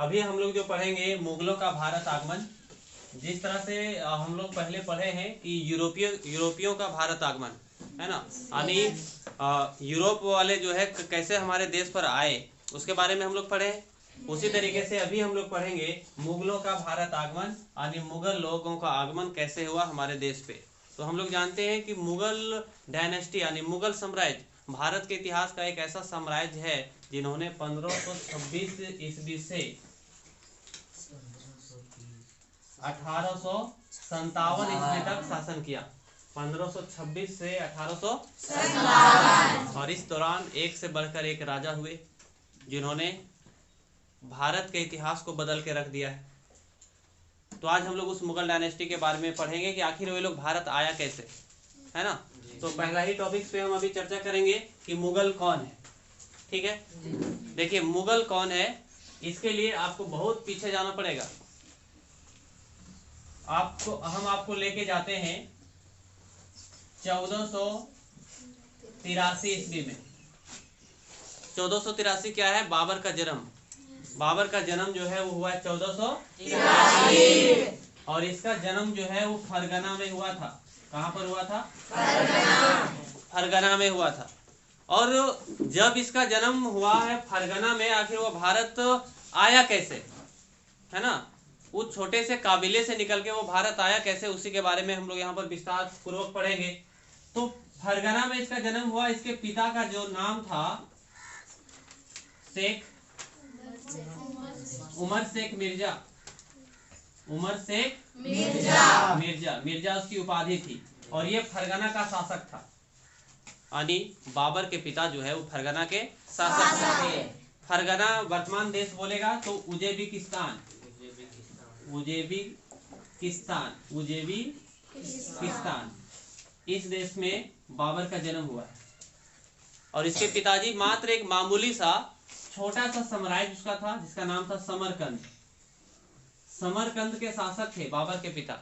अभी हम लोग जो पढ़ेंगे मुगलों का भारत आगमन। जिस तरह से हम लोग पहले पढ़े हैं कि यूरोपियों का भारत आगमन है ना, यानी यूरोप वाले जो है कैसे हमारे देश पर आए उसके बारे में हम लोग पढ़े हैं। उसी तरीके से अभी हम लोग पढ़ेंगे मुगलों का भारत आगमन, यानी मुगल लोगों का आगमन कैसे हुआ हमारे देश पे। तो हम लोग जानते हैं कि मुगल डायनेस्टी यानी मुगल साम्राज्य भारत के इतिहास का एक ऐसा साम्राज्य है जिन्होंने 1526 ईस्वी से 1857 ईस्वी तक शासन किया। 1526 से 1857, और इस दौरान एक से बढ़कर एक राजा हुए जिन्होंने भारत के इतिहास को बदल के रख दिया है। तो आज हम लोग उस मुगल डायनेस्टी के बारे में पढ़ेंगे कि आखिर वे लोग भारत आया कैसे, है ना। तो पहला ही टॉपिक पे हम अभी चर्चा करेंगे कि मुगल कौन है। ठीक है, देखिए मुगल कौन है, इसके लिए आपको बहुत पीछे जाना पड़ेगा। हम आपको लेके जाते हैं 1483 ईस्वी में। 1483 क्या है? बाबर का जन्म। बाबर का जन्म जो है वो हुआ 1483, और इसका जन्म जो है वो फरगना में हुआ था। कहाँ पर हुआ था? फरगना में हुआ था। और जब इसका जन्म हुआ है फरगना में, आखिर वो भारत आया कैसे, है ना। उस छोटे से काबिले से निकल के वो भारत आया कैसे, उसी के बारे में हम लोग यहाँ पर विस्तार पूर्वक पढ़ेंगे। तो फरगना में इसका जन्म हुआ। इसके पिता का जो नाम था शेख उमर शेख मिर्जा। उमर शेख मिर्जा उसकी उपाधि थी, और ये फरगना का शासक था। यानी बाबर के पिता जो है वो फरगना के शासक थे। फरगना वर्तमान देश बोलेगा तो उज़्बेकिस्तान। इस देश में बाबर का जन्म हुआ है। और इसके पिताजी मात्र एक मामूली सा छोटा सा साम्राज्य उसका था जिसका नाम था समरकंद। समरकंद के शासक थे बाबर के पिता।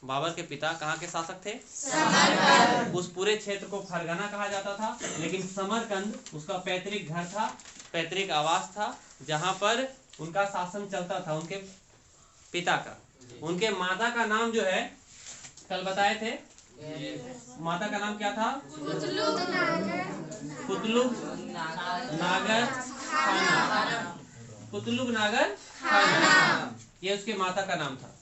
बाबर के पिता कहाँ के शासक थे? समरकंद। उस पूरे क्षेत्र को फरगना कहा जाता था, लेकिन समरकंद उसका पैतृक घर था, पैतृक आवास था, जहाँ पर उनका शासन चलता था उनके पिता का। उनके माता का नाम जो है कल बताए थे, माता का नाम क्या था? कुतलुग नागर खाना। कुतलुग नागर खाना, ये उसके माता का नाम था।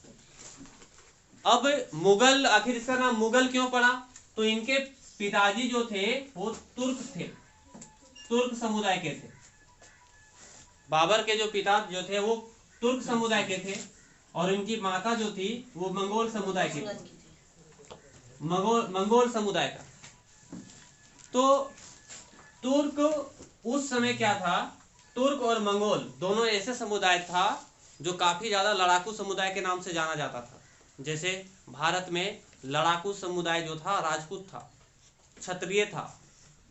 अब मुगल, आखिर इसका नाम मुगल क्यों पड़ा? तो इनके पिताजी जो थे वो तुर्क थे, तुर्क समुदाय के थे। बाबर के जो पिता जो थे वो तुर्क समुदाय के थे, और इनकी माता जो थी वो मंगोल समुदाय की, मंगोल समुदाय का। तो तुर्क उस समय क्या था, तुर्क और मंगोल दोनों ऐसे समुदाय था जो काफी ज्यादा लड़ाकू समुदाय के नाम से जाना जाता था। जैसे भारत में लड़ाकू समुदाय जो था राजपूत था, क्षत्रिय था,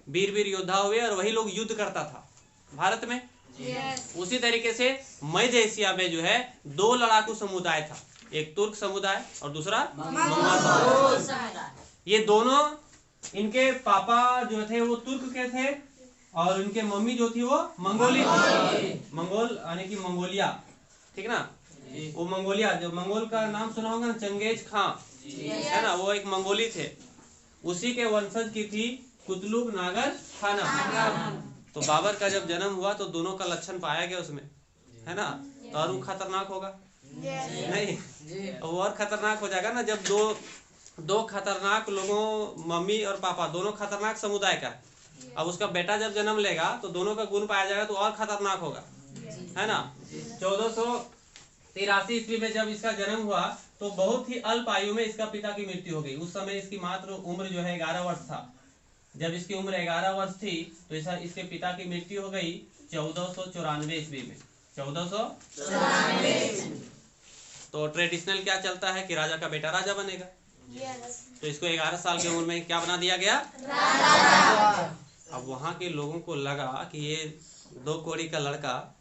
वीर योद्धा हुए और वही लोग युद्ध करता था भारत में। उसी तरीके से मध्य एशिया में जो है दो लड़ाकू समुदाय था, एक तुर्क समुदाय और दूसरा मंगोल समुदाय। ये दोनों, इनके पापा जो थे वो तुर्क के थे और उनके मम्मी जो थी वो मंगोली थी। मंगोल यानी कि मंगोलिया, ठीक ना। वो मंगोलिया, जो मंगोल का नाम सुना होगा ना, चंगेज खां, है ना, वो एक मंगोली थे। उसी के वंशज की थी कुतलुग नागर खाना। तो बाबर का जब जन्म हुआ तो दोनों का लक्षण पाया गया उसमें, है ना। तो और खतरनाक होगा नहीं, वो और खतरनाक हो जाएगा ना जब दो खतरनाक लोगों, मम्मी और पापा दोनों खतरनाक समुदाय का। अब उसका बेटा जब जन्म लेगा तो दोनों का गुण पाया जाएगा तो और खतरनाक होगा, है ना। 1483 ईस्वी में जब इसका जन्म हुआ तो बहुत ही अल्प आयु में इसका पिता की मृत्यु हो गई। उस समय इसकी मात्र उम्र जो है 11 वर्ष था। जब इसकी उम्र 11 वर्ष थी तो इसके पिता की मृत्यु हो गई 1494 ईस्वी में। 1494। तो ट्रेडिशनल क्या चलता है कि राजा का बेटा राजा बनेगा। तो इसको 11 साल की उम्र में क्या बना दिया गया? राजा। अब वहां के लोगों को लगा कि ये 2 कौड़ी का लड़का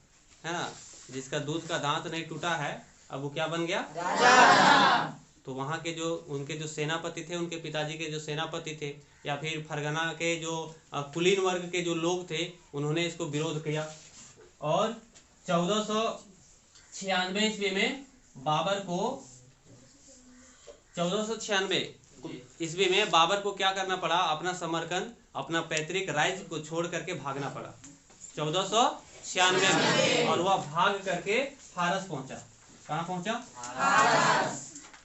है ना, जिसका दूध का दांत नहीं टूटा है, अब वो क्या बन गया? राजा। तो वहाँ के जो उनके जो सेनापति थे, उनके पिताजी के जो सेनापति थे, या फिर फरगना के जो कुलीन वर्ग के जो लोग थे, उन्होंने इसको विरोध किया। और 96 ईस्वी में बाबर को 1496 ईस्वी में बाबर को क्या करना पड़ा, अपना समरकंद, अपना पैतृक राज्य को छोड़ करके भागना पड़ा 1496 में। और वह भाग करके फारस पहुंचा। कहाँ पहुंचा?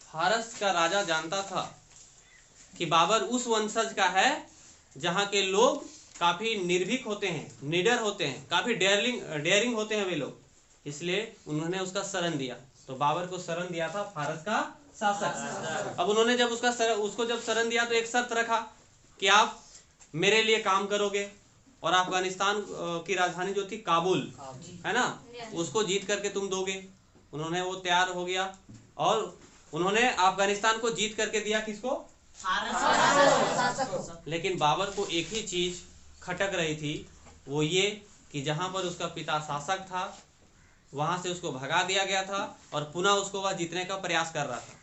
फारस का राजा जानता था कि बाबर उस वंशज का है जहाँ के लोग काफी निर्भीक होते हैं, निडर होते हैं, काफी डेयरिंग होते हैं वे लोग, इसलिए उन्होंने उसका शरण दिया। तो बाबर को शरण दिया था फारस का शासक। अब उन्होंने जब उसको जब शरण दिया तो एक शर्त रखा कि आप मेरे लिए काम करोगे और अफगानिस्तान की राजधानी जो थी काबुल, है ना, उसको जीत करके तुम दोगे। उन्होंने वो तैयार हो गया और उन्होंने अफगानिस्तान को जीत करके दिया किसको? लेकिन बाबर को एक ही चीज खटक रही थी, वो ये कि जहां पर उसका पिता शासक था वहां से उसको भगा दिया गया था और पुनः उसको वह जीतने का प्रयास कर रहा था।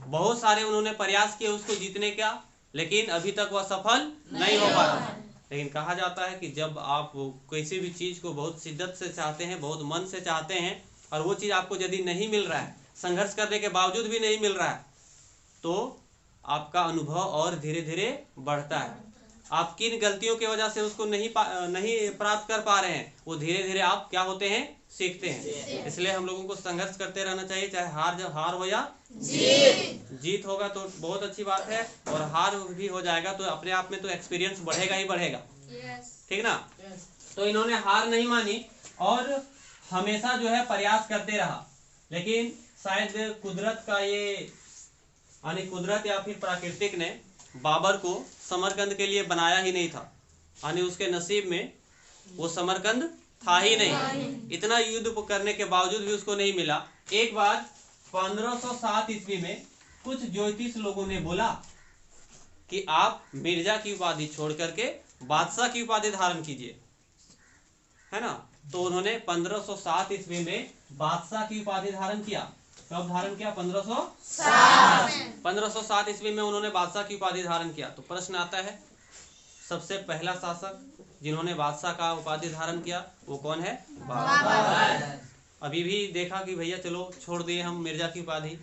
बहुत सारे उन्होंने प्रयास किए उसको जीतने का, लेकिन अभी तक वह सफल नहीं हो पा रहा। लेकिन कहा जाता है कि जब आप किसी भी चीज को बहुत शिद्दत से चाहते हैं, बहुत मन से चाहते हैं, और वो चीज आपको यदि नहीं मिल रहा है, संघर्ष करने के बावजूद भी नहीं मिल रहा है, तो आपका अनुभव और धीरे धीरे बढ़ता है। आप किन गलतियों की वजह से उसको नहीं प्राप्त कर पा रहे हैं, वो धीरे धीरे आप क्या होते हैं, सीखते हैं। इसलिए हम लोगों को संघर्ष करते रहना चाहिए, चाहे हार हो या जीत होगा तो बहुत अच्छी बात है, और हार भी हो जाएगा तो अपने आप में तो एक्सपीरियंस बढ़ेगा ही बढ़ेगा। ठीक ना? तो इन्होंने हार नहीं मानी और हमेशा जो है प्रयास करते रहा। लेकिन शायद कुदरत का यानी कुदरत या फिर प्राकृतिक ने बाबर को समरकंद के लिए बनाया ही नहीं था, यानी उसके नसीब में वो समरकंद था ही नहीं। इतना युद्ध करने के बावजूद भी उसको नहीं मिला। एक बार 1507 ईस्वी में कुछ ज्योतिष लोगों ने बोला कि आप मिर्जा की उपाधि छोड़ करके बादशाह की उपाधि धारण कीजिए, है ना। तो उन्होंने 1507 ईस्वी में बादशाह की उपाधि धारण किया। कब धारण किया? 1507 ईस्वी में उन्होंने बादशाह की उपाधि धारण किया। तो प्रश्न आता है, सबसे पहला शासक जिन्होंने बादशाह का उपाधि धारण किया वो कौन है? बाबर। अभी भी देखा कि भैया चलो छोड़ दिए हम मिर्जा की उपाधि,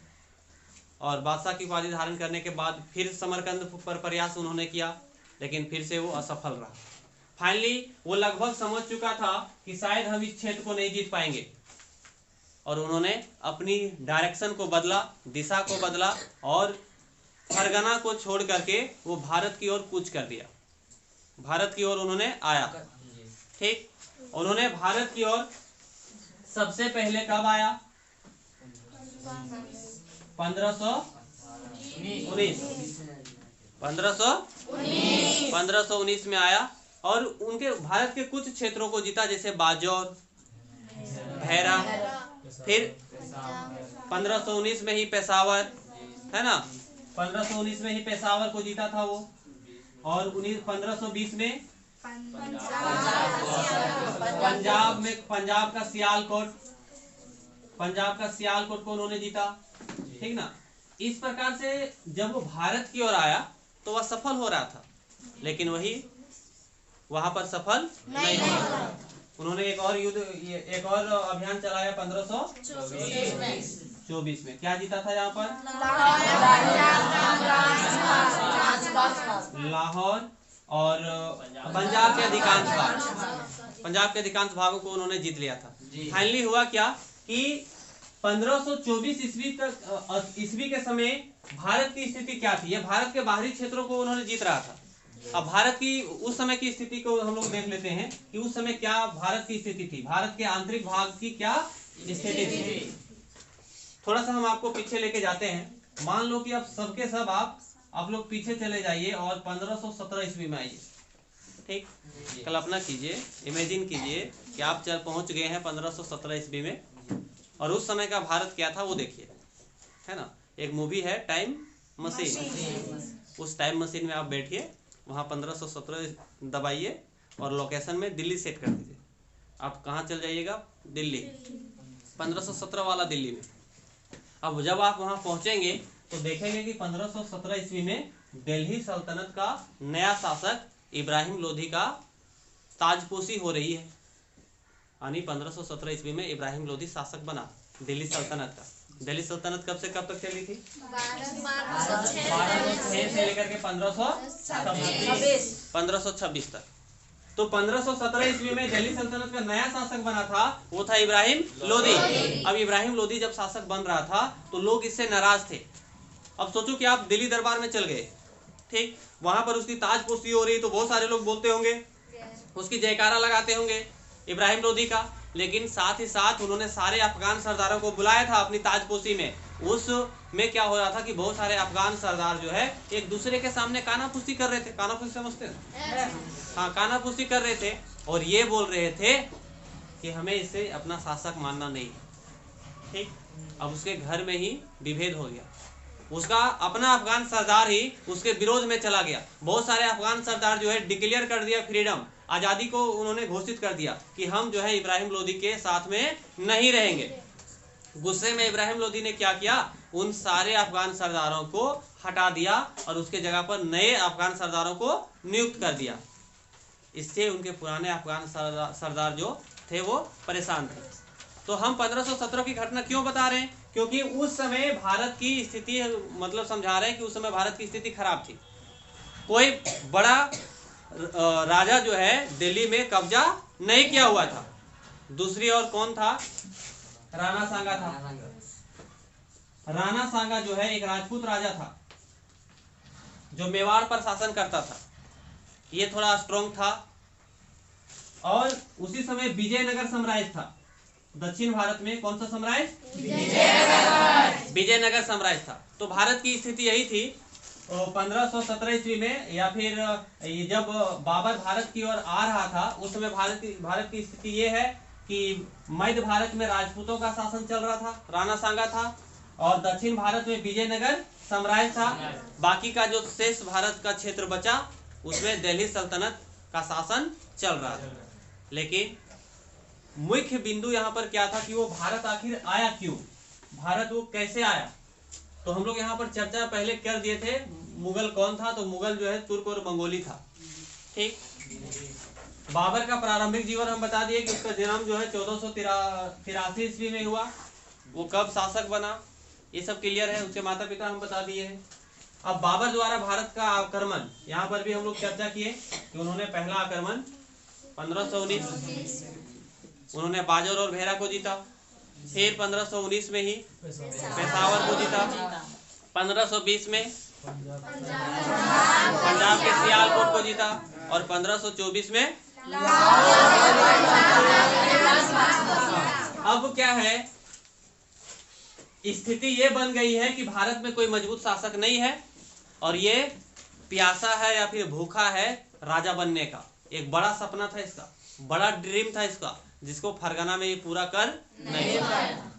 और बादशाह की उपाधि धारण करने के बाद फिर समरकंद पर प्रयास उन्होंने किया, लेकिन फिर से वो असफल रहा। फाइनली वो लगभग समझ चुका था कि शायद हम इस क्षेत्र को नहीं जीत पाएंगे, और उन्होंने अपनी डायरेक्शन को बदला, दिशा को बदला, और फरगना को छोड़ करके वो भारत की ओर कूच कर दिया। भारत की ओर उन्होंने आया। ठीक, उन्होंने भारत की ओर सबसे पहले कब आया? 1519 में आया, और उनके भारत के कुछ क्षेत्रों को जीता, जैसे बाजौर, भैरा, फिर 1519 में ही पेशावर, है ना, 1519 में ही पेशावर को जीता था वो, और 1520 में पंजाब का सियालकोट को उन्होंने जीता। ठीक ना? इस प्रकार से जब वो भारत की ओर आया तो वह सफल हो रहा था, लेकिन वही वहां पर सफल नहीं हुआ। उन्होंने एक और अभियान चलाया 1524 में। क्या जीता था यहाँ पर? लाहौर और पंजाब के अधिकांश भागों को उन्होंने जीत लिया था। फाइनली हुआ क्या कि 1524 ईस्वी के समय भारत की स्थिति क्या थी? ये भारत के बाहरी क्षेत्रों को उन्होंने जीत रहा था। अब भारत की उस समय की स्थिति को हम लोग देख लेते हैं कि उस समय क्या भारत की स्थिति थी, भारत के आंतरिक भाग की क्या स्थिति थी। थोड़ा सा हम आपको पीछे लेके जाते हैं। मान लो कि अब सबके सब आप लोग पीछे चले जाइए और 1517 ईस्वी में आइए। ठीक, कल्पना कीजिए, इमेजिन कीजिए कि आप पहुंच गए हैं 1517 ईस्वी में, और उस समय का भारत क्या था वो देखिए, है ना। एक मूवी है टाइम मशीन। उस टाइम मशीन में आप बैठिए, वहाँ 1517 दबाइए और लोकेशन में दिल्ली सेट कर दीजिए। आप कहाँ चल जाइएगा? दिल्ली, 1517 वाला दिल्ली में। अब जब आप वहाँ पहुँचेंगे तो देखेंगे कि 1517 ईस्वी में दिल्ली सल्तनत का नया शासक इब्राहिम लोधी का ताजपोशी हो रही है, यानी 1517 ईस्वी में इब्राहिम लोधी शासक बना। दिल्ली सल्तनत का। दिल्ली सल्तनत कब से कब तक चली थी? 1206 से लेकर के 1526 तक। तो 1517 ईस्वी में दिल्ली सल्तनत का नया शासक बना था, वो था इब्राहिम लोदी। अब इब्राहिम लोदी जब शासक बन रहा था तो लोग इससे नाराज थे। अब सोचो कि आप दिल्ली दरबार में चल गए, ठीक, वहां पर उसकी ताजपोशी हो रही, तो बहुत सारे लोग बोलते होंगे, उसकी जयकारा लगाते होंगे इब्राहिम लोदी का। लेकिन साथ ही साथ उन्होंने सारे अफगान सरदारों को बुलाया था अपनी ताजपोशी में। उस में क्या हो रहा था कि बहुत सारे अफगान सरदार जो है एक दूसरे के सामने कानाफूसी कर रहे थे। कानाफूसी समझते हैं? हाँ, कानाफूसी कर रहे थे और ये बोल रहे थे कि हमें इसे अपना शासक मानना नहीं, ठीक। अब उसके घर में ही विभेद हो गया, उसका अपना अफगान सरदार ही उसके विरोध में चला गया। बहुत सारे अफगान सरदार जो है डिक्लेयर कर दिया फ्रीडम, आज़ादी को उन्होंने घोषित कर दिया कि हम जो है इब्राहिम लोदी के साथ में नहीं रहेंगे। गुस्से में इब्राहिम लोदी ने क्या किया, उन सारे अफगान सरदारों को हटा दिया और उसके जगह पर नए अफगान सरदारों को नियुक्त कर दिया। इससे उनके पुराने अफगान सरदार जो थे वो परेशान थे। तो हम 1517 की घटना क्यों बता रहे हैं? क्योंकि उस समय भारत की स्थिति, मतलब समझा रहे हैं कि उस समय भारत की स्थिति खराब थी। कोई बड़ा राजा जो है दिल्ली में कब्जा नहीं किया हुआ था। दूसरी ओर कौन था? राणा सांगा था। राणा सांगा जो है एक राजपूत राजा था जो मेवाड़ पर शासन करता था। ये थोड़ा स्ट्रॉन्ग था। और उसी समय विजयनगर साम्राज्य था दक्षिण भारत में। कौन सा साम्राज्य? विजयनगर साम्राज्य था। तो भारत की स्थिति यही थी 1517 ईस्वी में, या फिर जब बाबर भारत की ओर आ रहा था उस समय भारत की स्थिति ये है कि मध्य भारत में राजपूतों का शासन चल रहा था, राणा सांगा था, और दक्षिण भारत में विजयनगर साम्राज्य था। बाकी का जो शेष भारत का क्षेत्र बचा उसमें दिल्ली सल्तनत का शासन चल रहा था। लेकिन मुख्य बिंदु यहाँ पर क्या था कि वो भारत आखिर आया क्यों, भारत वो कैसे आया। तो हम लोग यहाँ पर चर्चा पहले कर दिए थे मुगल कौन था। तो मुगल जो है तुर्क और मंगोली था, ठीक। बाबर का प्रारंभिक जीवन हम बता दिए कि उसका जन्म जो है 1483 ईस्वी में हुआ। वो कब शासक बना ये सब क्लियर है। उसके माता पिता हम बता दिए हैं। अब बाबर द्वारा भारत का आक्रमण, यहाँ पर भी हम लोग चर्चा किए कि उन्होंने पहला आक्रमण 1519 उन्होंने बाजौर और भेरा को जीता। फिर 1519 में ही पेशावर को जीता। 1520 में पंजाब के सियालकोट को जीता और 1524 में अब क्या है, स्थिति ये बन गई है कि भारत में कोई मजबूत शासक नहीं है और ये प्यासा है या फिर भूखा है राजा बनने का। एक बड़ा सपना था इसका, बड़ा ड्रीम था इसका, जिसको फरगना में ये पूरा कर नहीं पाया।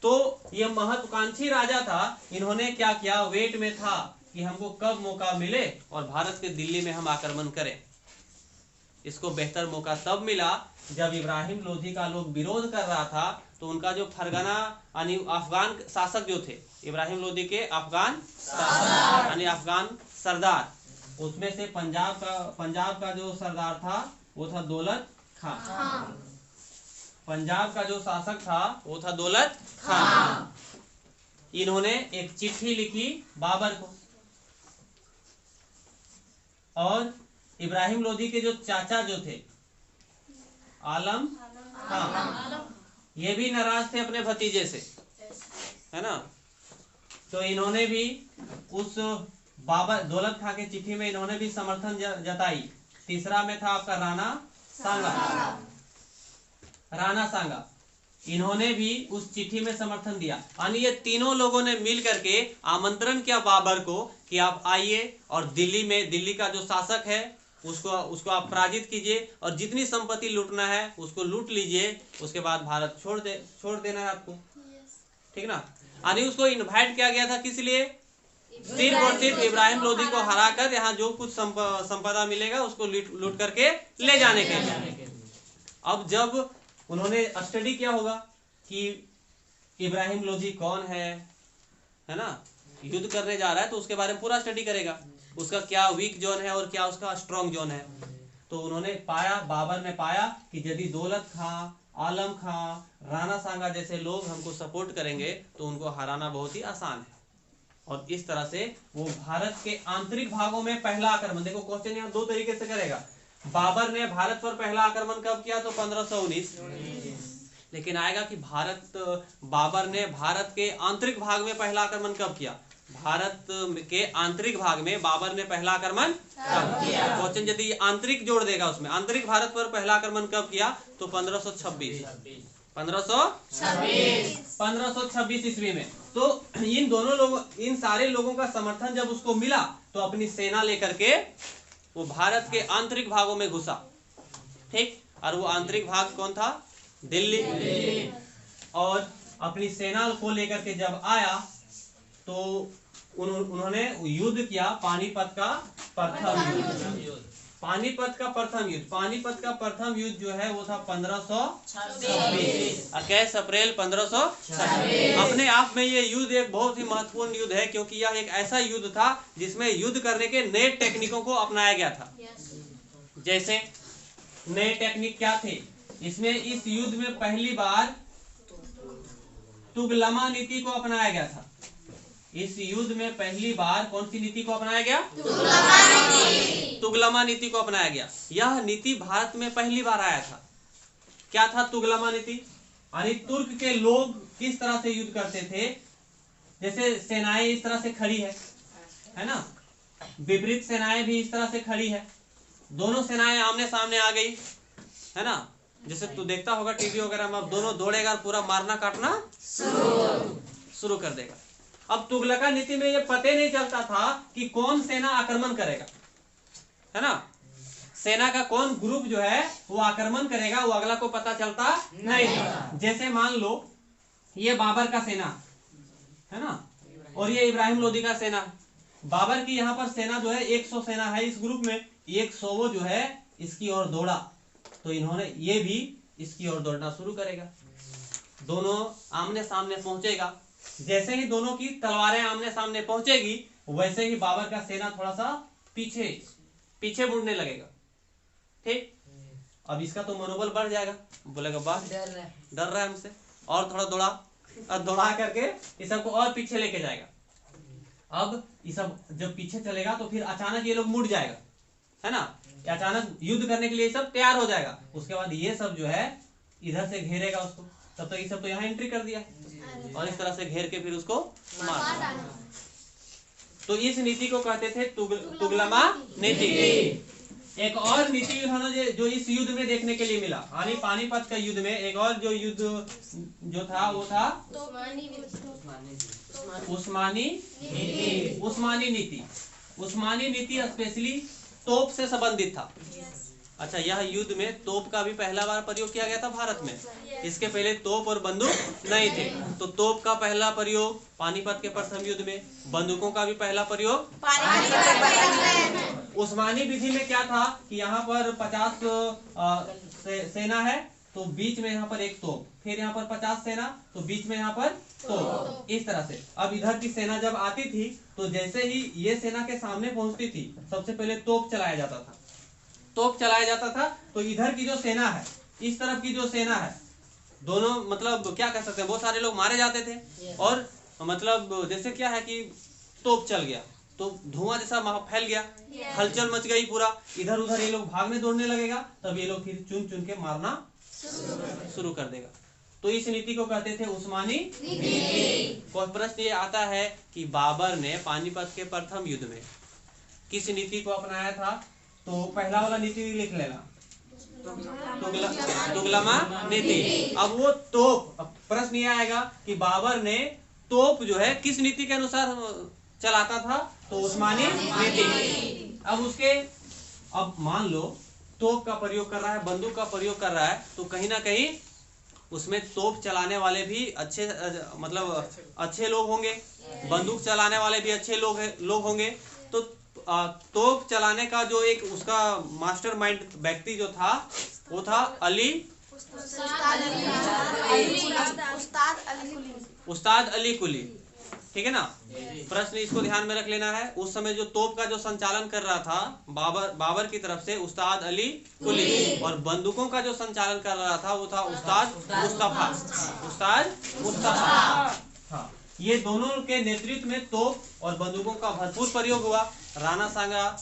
तो ये महत्वाकांक्षी राजा था। इन्होंने क्या किया, वेट में था कि हमको कब मौका मिले और भारत के दिल्ली में हम आक्रमण करें। इसको बेहतर मौका तब मिला जब इब्राहिम लोधी का लोग विरोध कर रहा था। तो उनका जो फरगना यानी अफगान शासक जो थे, इब्राहिम लोधी के अफगान शासक यानी अफगान सरदार, उसमें से पंजाब का जो सरदार था वो था दौलत खान। पंजाब का जो शासक था वो था दौलत खान। इन्होंने एक चिट्ठी लिखी बाबर को, और इब्राहिम लोधी के जो चाचा जो थे आलम खान, ये भी नाराज थे अपने भतीजे से, है ना। तो इन्होंने भी उस बाबर दौलत खान के चिट्ठी में इन्होंने भी समर्थन जताई। तीसरा में था आपका राणा सांगा, इन्होंने भी उस चिट्ठी में समर्थन दिया। यानी ये तीनों लोगों ने मिल करके आमंत्रण किया बाबर को कि आप आइए और दिल्ली का जो शासक है उसको आप पराजित कीजिए और जितनी संपत्ति लूटना है उसको लूट लीजिए, उसके बाद भारत छोड़ देना है आपको, ठीक ना। यानी उसको इनवाइट किया गया था, किस लिए? सिर्फ और सिर्फ इब्राहिम लोधी को हराकर यहाँ जो कुछ संपदा मिलेगा उसको लूट करके ले जाने के लिए। अब जब उन्होंने स्टडी किया होगा कि इब्राहिम लोधी कौन है ना, युद्ध करने जा रहा है तो उसके बारे में पूरा स्टडी करेगा, उसका क्या वीक जोन है और क्या उसका स्ट्रॉन्ग जोन है। तो बाबर ने पाया कि यदि दौलत खां आलम खां, राणा सांगा जैसे लोग हमको सपोर्ट करेंगे तो उनको हराना बहुत ही आसान है। और इस तरह से वो भारत के आंतरिक भागों में पहला आक्रमण, देखो क्वेश्चन यहाँ दो तरीके से करेगा। बाबर ने भारत पर पहला आक्रमण कब किया? तो 1519। लेकिन आएगा कि बाबर ने भारत के आंतरिक भाग में पहला आक्रमण कब किया? भारत के आंतरिक भाग में बाबर ने पहला आक्रमण कब किया? क्वेश्चन यदि आंतरिक जोड़ देगा उसमें, आंतरिक भारत पर पहला आक्रमण कब किया? तो 1526 ईस्वी में। तो इन दोनों लोगों, इन सारे लोगों का समर्थन जब उसको मिला तो अपनी सेना लेकर के वो भारत के आंतरिक भागों में घुसा, ठीक। और वो आंतरिक भाग कौन था? दिल्ली। और अपनी सेना को लेकर के जब आया तो उन्होंने युद्ध किया, पानीपत का प्रथम युद्ध। पानीपत का प्रथम युद्ध जो है वो था 1526, 21 अप्रैल 1526। अपने आप में ये युद्ध एक बहुत ही महत्वपूर्ण युद्ध है, क्योंकि यह एक ऐसा युद्ध था जिसमें युद्ध करने के नए टेक्निकों को अपनाया गया था। जैसे नए टेक्निक क्या थे इसमें? इस युद्ध में पहली बार तुगलमा नीति को अपनाया गया था। इस युद्ध में पहली बार कौन सी नीति को अपनाया गया? तुगलमा नीति को अपनाया गया। यह नीति भारत में पहली बार आया था। क्या था तुगलमा नीति? यानी तुर्क के लोग किस तरह से युद्ध करते थे, जैसे सेनाएं इस तरह से खड़ी है ना, विपरीत सेनाएं भी इस तरह से खड़ी है, दोनों सेनाएं आमने सामने आ गई है ना। जैसे तू देखता होगा टीवी वगैरह में, अब दोनों दौड़ेगा, पूरा मारना काटना शुरू कर देगा। अब तुगलका नीति में ये पता नहीं चलता था कि कौन सेना आक्रमण करेगा, है ना। सेना का कौन ग्रुप जो है वो आक्रमण करेगा, वो अगला को पता चलता नहीं था। जैसे मान लो ये बाबर का सेना है ना, और ये इब्राहिम लोदी का सेना। बाबर की यहाँ पर सेना जो है 100 सेना है इस ग्रुप में, 100 वो जो है इसकी ओर दौड़ा, तो इन्होंने ये भी इसकी ओर दौड़ना शुरू करेगा। दोनों आमने सामने पहुंचेगा। जैसे ही दोनों की तलवारें आमने सामने पहुंचेगी वैसे ही बाबर का सेना थोड़ा सा पीछे मुड़ने लगेगा, ठीक। अब इसका तो मनोबल बढ़ जाएगा, बोलेगा वाह डर रहा है हमसे, और थोड़ा दौड़ा करके ये सबको और पीछे लेके जाएगा। अब ये सब जब पीछे चलेगा तो फिर अचानक ये लोग मुड़ जाएगा, है ना। अचानक युद्ध करने के लिए सब तैयार हो जाएगा। उसके बाद ये सब जो है इधर से घेरेगा उसको। तब तक ये सब तो यहाँ एंट्री कर दिया और इस तरह से घेर के फिर उसको मार। तो इस नीति को कहते थे तुगलमा नीति। एक और नीति उन्होंने जो इस युद्ध में देखने के लिए मिला, यानी पानीपत का युद्ध में एक और जो युद्ध जो था वो था उस्मानी नीति। उस्मानी नीति स्पेशली तोप से संबंधित था। अच्छा, यह युद्ध में तोप का भी पहला बार प्रयोग किया गया था भारत में। इसके पहले तोप और बंदूक नहीं थे, तो तोप का पहला प्रयोग पानीपत के प्रथम युद्ध में, बंदूकों का भी पहला प्रयोग। उस्मानी विधि में क्या था कि यहाँ पर 50 सेना है तो बीच में यहाँ पर एक तोप, फिर यहाँ पर 50 सेना तो बीच में यहाँ पर तोप, इस तरह से। अब इधर की सेना जब आती थी तो जैसे ही ये सेना के सामने पहुंचती थी सबसे पहले तोप चलाया जाता था। तो इधर की जो सेना है, इस तरफ की जो सेना है, दोनों मतलब क्या कर सकते हैं, बहुत सारे लोग मारे जाते थे। और मतलब जैसे क्या है कि तोप चल गया तो धुआं जैसा फैल गया, हलचल मच गई पूरा, इधर उधर ये लोग भागने दौड़ने लगेगा, तब ये लोग फिर चुन चुन के मारना शुरू कर देगा। तो इस नीति को कहते थे उस्मानी नीति। कोई प्रश्न ये आता है कि बाबर ने पानीपत के प्रथम युद्ध में किस नीति को अपनाया था? तो पहला वाला नीति लिख लेना, तुगलमा नीति। अब वो तोप, प्रश्न ये आएगा कि बाबर ने तोप जो है किस नीति के अनुसार चलाता था? तो उस्मानी नीति। अब मान लो तोप का प्रयोग कर रहा है, बंदूक का प्रयोग कर रहा है, तो कहीं ना कहीं उसमें तोप चलाने वाले भी अच्छे लोग होंगे, बंदूक चलाने वाले भी अच्छे लोग होंगे। तो तोप चलाने का जो एक उसका मास्टर माइंड व्यक्ति जो था वो था उस्ताद अली कुली। ठीक है ना। प्रश्न इसको ध्यान में रख लेना है। उस समय जो तोप का जो संचालन कर रहा था बाबर की तरफ से उस्ताद अली कुली, और बंदूकों का जो संचालन कर रहा था वो था उस्ताद मुस्तफा। हाँ, ये दोनों के नेतृत्व में तोप और बंदूकों का भरपूर प्रयोग हुआ। राणा सांगा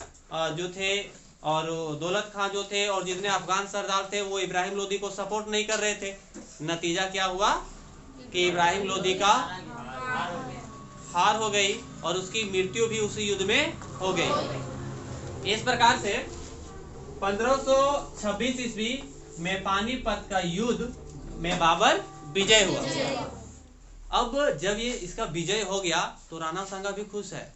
जो थे और दौलत खां जो थे और जितने अफगान सरदार थे वो इब्राहिम लोदी को सपोर्ट नहीं कर रहे थे। नतीजा क्या हुआ कि इब्राहिम लोदी का हार हो गई और उसकी मृत्यु भी उसी युद्ध में हो गई। इस प्रकार से 1526 ईस्वी में पानीपत का युद्ध में बाबर विजय हुआ। अब जब ये इसका विजय हो गया तो राणा सांगा भी खुश है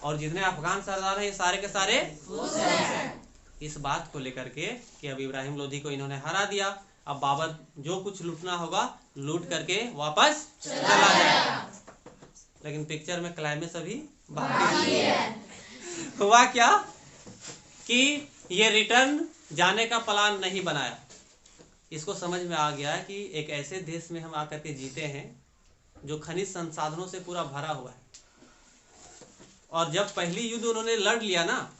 और जितने अफगान सरदार हैं ये सारे के सारे खुश हैं इस बात को लेकर के कि अब इब्राहिम लोदी को इन्होंने हरा दिया। अब बाबर जो कुछ लूटना होगा लूट करके वापस चला जाएगा। लेकिन पिक्चर में क्लाइमेक्स अभी बाकी है। हुआ क्या कि ये रिटर्न जाने का प्लान नहीं बनाया। इसको समझ में आ गया कि एक ऐसे देश में हम आकर के जीते हैं जो खनिज संसाधनों से पूरा भरा हुआ है, और जब पहली युद्ध उन्होंने लड़ लिया ना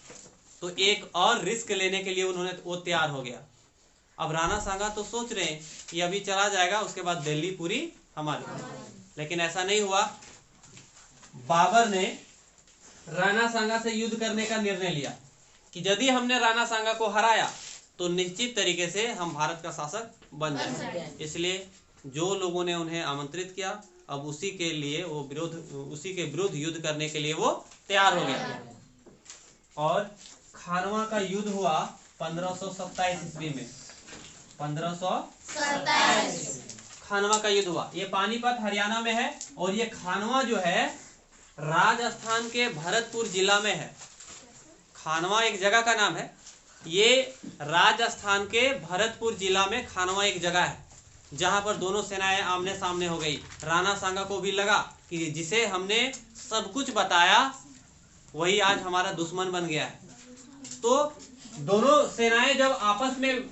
तो एक और रिस्क लेने के लिए वो तैयार हो गया। अब राणा सांगा तो सोच रहे हैं कि अभी चला जाएगा उसके बाद दिल्ली पूरी हमारी, लेकिन ऐसा नहीं हुआ। बाबर ने राणा सांगा से युद्ध करने का निर्णय लिया कि यदि हमने राणा सांगा को हराया तो निश्चित तरीके से हम भारत का शासक बन जाएंगे। इसलिए जो लोगों ने उन्हें आमंत्रित किया अब उसी के विरुद्ध युद्ध करने के लिए वो तैयार हो गया। और खानवा का युद्ध हुआ 1527 ईस्वी में। 1527 खानवा का युद्ध हुआ। ये पानीपत हरियाणा में है और ये खानवा जो है राजस्थान के भरतपुर जिला में है। खानवा एक जगह का नाम है। ये राजस्थान के भरतपुर जिला में खानवा एक जगह है जहां पर दोनों सेनाएं आमने सामने हो गई। राणा सांगा को भी लगा कि जिसे हमने सब कुछ बताया वही आज हमारा दुश्मन बन गया है। तो दोनों सेनाएं जब आपस में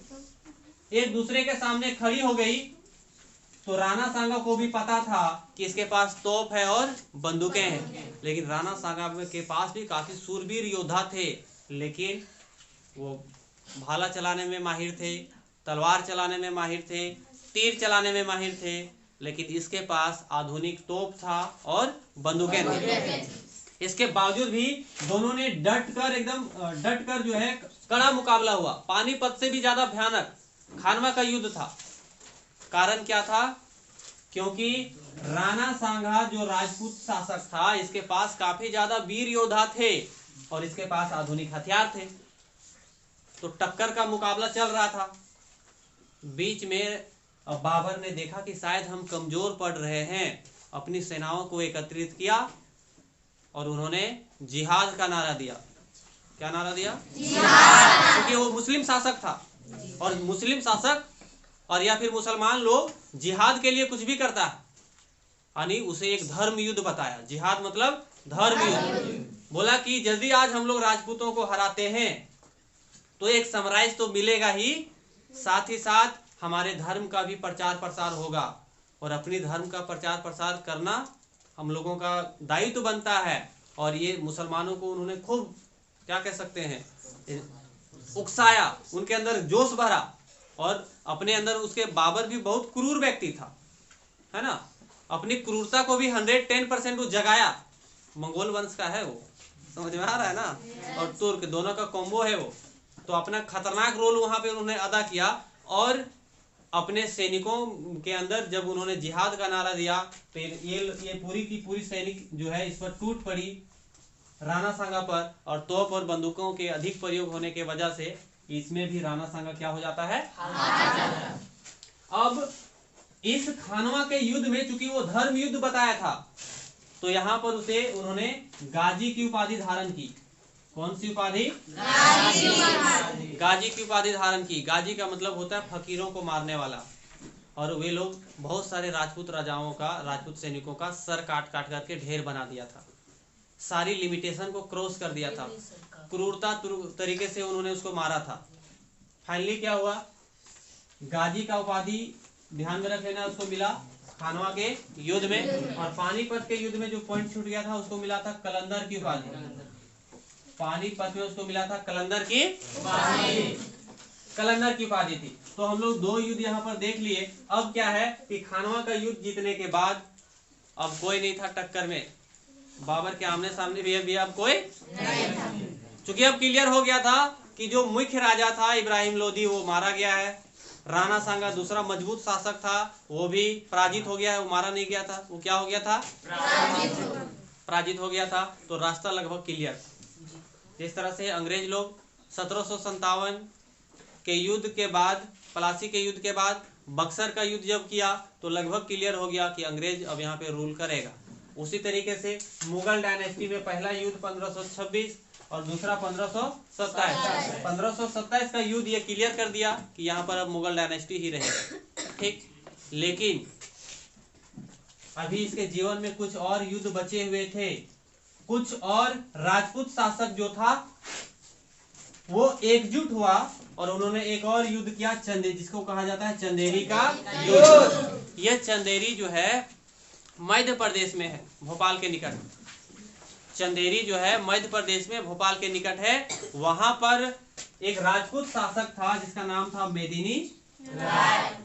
एक दूसरे के सामने खड़ी हो गई तो राणा सांगा को भी पता था कि इसके पास तोप है और बंदूकें हैं, लेकिन राणा सांगा के पास भी काफी सूरवीर योद्धा थे, लेकिन वो भाला चलाने में माहिर थे, तलवार चलाने में माहिर थे, तीर चलाने में माहिर थे, लेकिन इसके पास आधुनिक तोप था और बंदूकें थी। इसके बावजूद भी दोनों ने डट कर जो है कड़ा मुकाबला हुआ। पानीपत से भी ज्यादा भयानक खानवा का युद्ध था। कारण क्या था? क्योंकि राणा सांगा जो राजपूत शासक था इसके पास काफी ज्यादा वीर योद्धा थे और इसके पास आधुनिक हथियार थे। तो टक्कर का मुकाबला चल रहा था। बीच में बाबर ने देखा कि शायद हम कमजोर पड़ रहे हैं, अपनी सेनाओं को एकत्रित किया और उन्होंने जिहाद का नारा दिया। क्या नारा दिया? जिहाद। क्योंकि वो मुस्लिम शासक था और मुस्लिम शासक और या फिर मुसलमान लोग जिहाद के लिए कुछ भी करता है, यानी उसे एक धर्म युद्ध बताया। जिहाद मतलब धर्म युद्ध। बोला कि यदि आज हम लोग राजपूतों को हराते हैं तो एक साम्राज्य तो मिलेगा ही, साथ ही साथ हमारे धर्म का भी प्रचार प्रसार होगा और अपनी धर्म का प्रचार प्रसार करना हम लोगों का दायित्व बनता है। और ये मुसलमानों को उन्होंने खूब क्या कह सकते हैं उकसाया, उनके अंदर जोश भरा और अपने अंदर उसके बाबर भी बहुत क्रूर व्यक्ति था, है ना। अपनी क्रूरता को भी 110% वो जगाया। मंगोल वंश का है वो, समझ में आ रहा है ना, और तुर्क दोनों का कॉम्बो है वो। तो अपना खतरनाक रोल वहां पे उन्होंने अदा किया और अपने सैनिकों के अंदर जब उन्होंने जिहाद का नारा दिया तो ये पूरी की पूरी सैनिक जो है इस पर टूट पड़ी राणा सांगा पर, और तोप और बंदूकों के अधिक प्रयोग होने के वजह से इसमें भी राणा सांगा क्या हो जाता है? अब इस खानवा के युद्ध में चूंकि वो धर्म युद्ध बताया था तो यहाँ पर उन्होंने गाजी की उपाधि धारण की। कौन सी उपाधि? गाजी की उपाधि धारण की। गाजी का मतलब होता है फकीरों को मारने वाला। और वे लोग बहुत सारे राजपूत राजाओं का, राजपूत सैनिकों का सर काट काट करके ढेर बना दिया था। सारी लिमिटेशन को क्रॉस कर दिया था। क्रूरता तरीके से उन्होंने उसको मारा था। फाइनली क्या हुआ? गाजी का उपाधि ध्यान में रख लेना, उसको मिला खानवा के युद्ध में। और पानीपत के युद्ध में जो पॉइंट छूट गया था उसको मिला था कलंदर की उपाधि। पानीपत में उसको मिला था कलंदर की उपाधि थी। तो हम लोग 2 युद्ध यहाँ पर देख लिए। अब क्या है कि खानवा का युद्ध जीतने के बाद अब कोई नहीं था टक्कर में, बाबर के आमने सामने भी अब कोई नहीं था। चूंकि अब क्लियर हो गया था कि जो मुख्य राजा था इब्राहिम लोदी वो मारा गया है, राणा सांगा दूसरा मजबूत शासक था वो भी पराजित हो गया है, वो मारा नहीं गया था, वो क्या हो गया था, पराजित हो गया था। तो रास्ता लगभग क्लियर। जिस तरह से अंग्रेज लोग 1757 के युद्ध के बाद, प्लासी के युद्ध के बाद बक्सर का युद्ध जब किया तो लगभग क्लियर हो गया कि अंग्रेज अब यहाँ पे रूल करेगा। उसी तरीके से मुगल डायनेस्टी में पहला युद्ध 1526 और दूसरा 1527। 1527 का युद्ध ये क्लियर कर दिया कि यहाँ पर अब मुगल डायनेस्टी ही रहेगा। ठीक, लेकिन अभी इसके जीवन में कुछ और युद्ध बचे हुए थे। कुछ और राजपूत शासक जो था वो एकजुट हुआ और उन्होंने एक और युद्ध किया, जिसको कहा जाता है चंदेरी का युद्ध। यह चंदेरी जो है मध्य प्रदेश में है, भोपाल के निकट। चंदेरी जो है मध्य प्रदेश में भोपाल के निकट है। वहां पर एक राजपूत शासक था जिसका नाम था मेदिनी राय।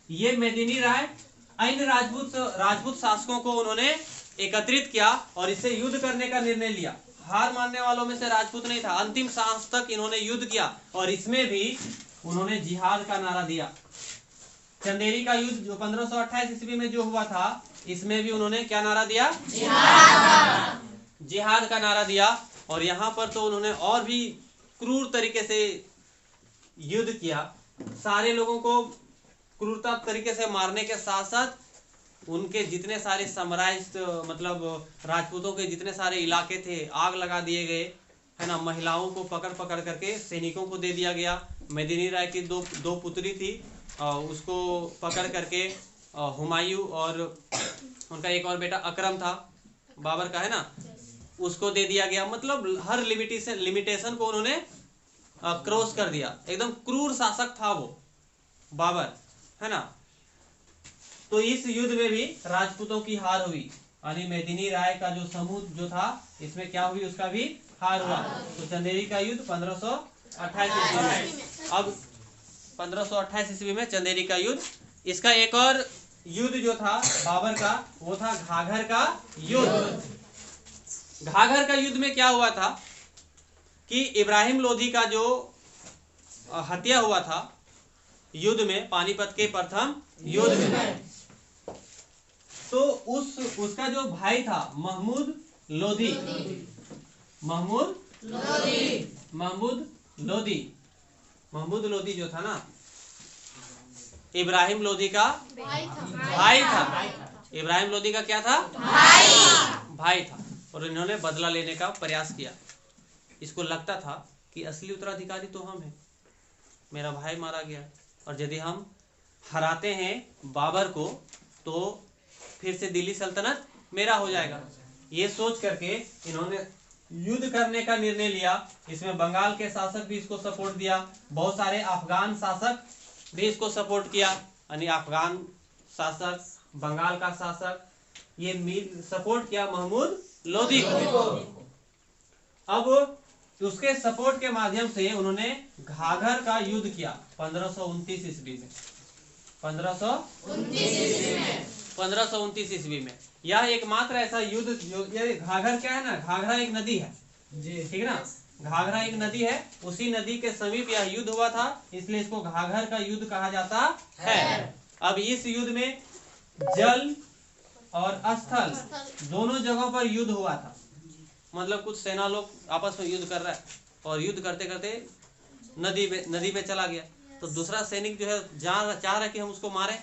ये मेदिनी राय अन्य राजपूत शासकों को उन्होंने एकत्रित किया और इससे युद्ध करने का निर्णय लिया। हार मानने वालों में से राजपूत नहीं था, अंतिम सांस तक इन्होंने युद्ध किया और इसमें भी उन्होंने जिहाद का नारा दिया। चंदेरी का युद्ध जो 1528 ईस्वी में जो हुआ था, इसमें भी उन्होंने क्या नारा दिया, जिहाद का नारा दिया। और यहाँ पर तो उन्होंने और भी क्रूर तरीके से युद्ध किया, सारे लोगों को क्रूरता तरीके से मारने के साथ साथ उनके जितने सारे साम्राज्य मतलब राजपूतों के जितने सारे इलाके थे आग लगा दिए गए, है ना। महिलाओं को पकड़ करके सैनिकों को दे दिया गया। मेदिनी राय की दो पुत्री थी, उसको पकड़ करके हुमायूं और उनका एक और बेटा अकरम था बाबर का, है ना, उसको दे दिया गया। मतलब हर लिमिटेशन को उन्होंने क्रॉस कर दिया। एकदम क्रूर शासक था वो बाबर, है ना। तो इस युद्ध में भी राजपूतों की हार हुई, यानी मेदिनी राय का जो समूह जो था इसमें क्या हुई, उसका भी हार हुआ। तो चंदेरी का युद्ध 1528 ईस्वी में। अब 1528 ईस्वी में चंदेरी का युद्ध। इसका एक और युद्ध जो था बाबर का वो था घाघर का युद्ध। घाघर का युद्ध में क्या हुआ था कि इब्राहिम लोधी का जो हत्या हुआ था युद्ध में, पानीपत के प्रथम युद्ध में, तो उसका जो भाई था महमूद लोधी जो था ना, इब्राहिम लोधी का भाई था। इब्राहिम लोधी का क्या था, भाई था। और इन्होंने बदला लेने का प्रयास किया। इसको लगता था कि असली उत्तराधिकारी तो हम हैं, मेरा भाई मारा गया और यदि हम हराते हैं बाबर को तो फिर से दिल्ली सल्तनत मेरा हो जाएगा। ये सोच करके इन्होंने युद्ध करने का निर्णय लिया। इसमें बंगाल के शासक भी इसको सपोर्ट दिया, बहुत सारे अफगान शासक भी इसको सपोर्ट किया, यानी अफगान शासक, बंगाल का शासक, ये सपोर्ट किया महमूद लोधी को। अब उसके सपोर्ट के माध्यम से उन्होंने घाघर का युद्ध किया 1529 ईस्वी में। 1529 ईस्वी में यह एकमात्र ऐसा युद्ध जो, ये घाघर क्या है ना, घाघरा एक नदी है, ठीक है ना, घाघरा एक नदी है, उसी नदी के समीप यह युद्ध हुआ था, इसलिए इसको घाघर का युद्ध कहा जाता है। अब इस युद्ध में जल और स्थल दोनों जगहों पर युद्ध हुआ था। मतलब कुछ सेना लोग आपस में युद्ध कर रहा है और युद्ध करते करते नदी पे चला गया, तो दूसरा सैनिक जो है चाह रहा है कि हम उसको मारें,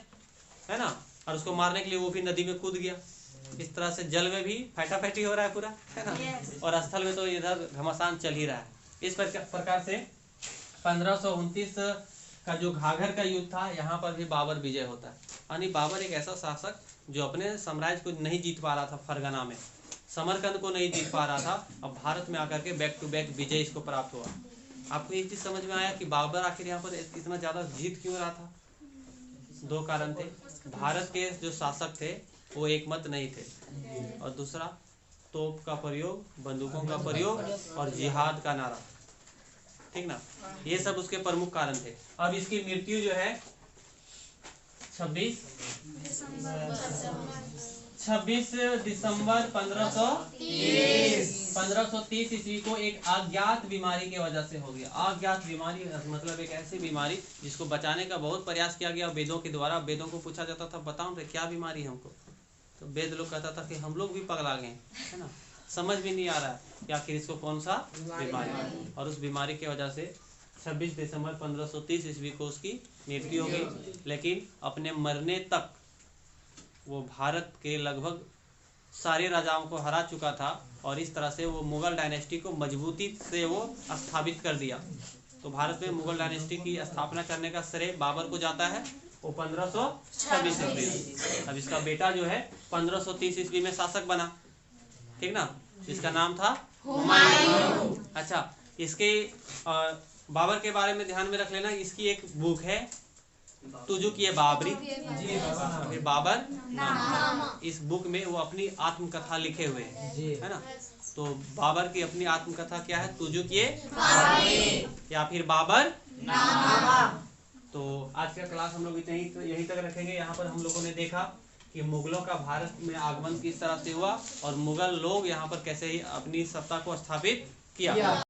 है ना, और उसको मारने के लिए वो भी नदी में कूद गया। इस तरह से जल में भी फैटाफैटी हो रहा है पूरा, है ना, और स्थल में तो इधर घमासान चल ही रहा है। इस प्रकार से 1529 का जो घाघर का युद्ध था, यहाँ पर भी बाबर विजय होता है। यानी बाबर एक ऐसा शासक जो अपने साम्राज्य को नहीं जीत पा रहा था, फरगना में समरकंद को नहीं जीत पा रहा था, अब भारत में आकर के बैक टू बैक विजय इसको प्राप्त हुआ। आपको एक चीज समझ में आया कि बाबर आखिर यहाँ पर इतना ज्यादा जीत क्यों रहा था? दो कारण थे। भारत के जो शासक थे वो एकमत नहीं थे, और दूसरा तोप का प्रयोग, बंदूकों का प्रयोग और जिहाद का नारा, ठीक ना, ये सब उसके प्रमुख कारण थे। अब इसकी मृत्यु जो है 26 दिसंबर 1530 ईस्वी को एक अज्ञात बीमारी की वजह से हो गया। अज्ञात बीमारी मतलब एक ऐसी बीमारी जिसको बचाने का बहुत प्रयास किया गया वेदों के द्वारा। वेदों को पूछा जाता था बताओ रे क्या बीमारी है हमको, तो वेद लोग कहता था कि हम लोग भी पगला गए, है ना, समझ भी नहीं आ रहा है कि आखिर इसको कौन सा बीमारी है। और उस बीमारी की वजह से 26 दिसंबर 1530 ईस्वी को उसकी मृत्यु हो गई। लेकिन अपने मरने तक वो भारत के लगभग सारे राजाओं को हरा चुका था, और इस तरह से वो मुगल डायनेस्टी को मजबूती से वो स्थापित कर दिया। तो भारत में मुगल डायनेस्टी की स्थापना करने का श्रेय बाबर को जाता है, वो 1526 ईस्वी। अब इसका बेटा जो है 1530 ईस्वी में शासक बना, ठीक ना, जिसका नाम था हुमायूं। अच्छा, इसके बाबर के बारे में ध्यान में रख लेना, इसकी एक बुक है तुजुक-ए बाबरी, फिर बाबर नामा। इस बुक में वो अपनी आत्मकथा लिखे हुए हैं, है ना। तो बाबर की अपनी आत्मकथा क्या है, तुजुक-ए बाबरी या फिर बाबर नामा। तो आज का क्लास हम लोग यहीं तक रखेंगे। यहाँ पर हम लोगों ने देखा कि मुगलों का भारत में आगमन किस तरह से हुआ और मुगल लोग यहाँ पर कैसे ही अपनी सत्ता को स्थापित किया।